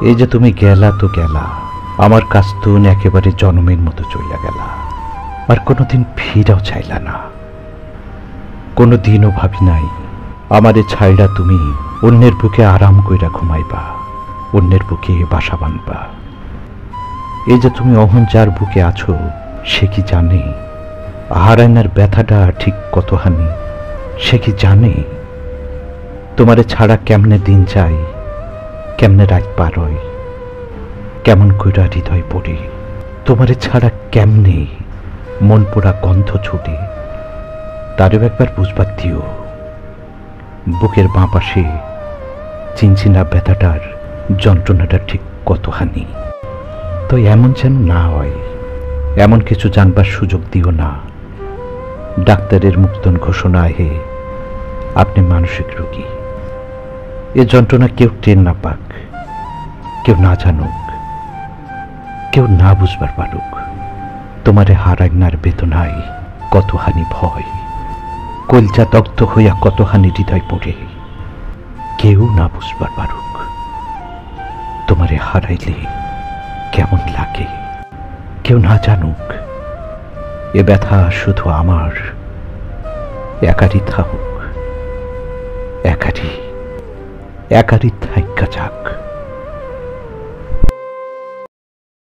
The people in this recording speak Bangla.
এই যে তুমি গেলা তো গেলা, আমার কাছ তো একেবারে জন্মের মতো চইলা গেলা, আর কোনোদিন ফিরাও চাইলা না। কোনোদিনও ভাবি নাই আমারে ছাইড়া তুমি অন্যের বুকে আরাম কইরা ঘুমাইবা, অন্যের বুকে বাসা বাঁধবা। এই যে তুমি অহন যার বুকে আছো, সে কি জানে হারায়নার ব্যথাটা ঠিক কতখানি? সে কি জানে তোমারে ছাড়া কেমনে দিন যায়, কেমনে রাত পার হয়, কেমন কইরা হৃদয় পড়ে, তোমারে ছাড়া কেমনে মন পোড়া গন্ধ ছুটে? তারও একবার বুঝবার দিও বুকের বাঁ পাশে চিনচিনা ব্যথাটার যন্ত্রণাটা ঠিক কতখানি। তো এমন যেন না হয়, এমন কিছু জানবার সুযোগ দিও না। ডাক্তারের মুক্তন ঘোষণা হে আপনি মানসিক রোগী। এ যন্ত্রণা কেউ টের না পাক, কেউ না জানুক, কেউ না বুঝবার পারুক। তোমারে হারাইনার বেদনায় কতখানি ভয়, কলজা দগ্ধ হইয়া কতখানি হৃদয় পড়ে, কেউ না বুঝবার পারুক তোমারে হারাইলে কেমন লাগে। কেউ না জানুক, এ ব্যথা শুধু আমার একারই থাকুক, একারই থাইকা যাক।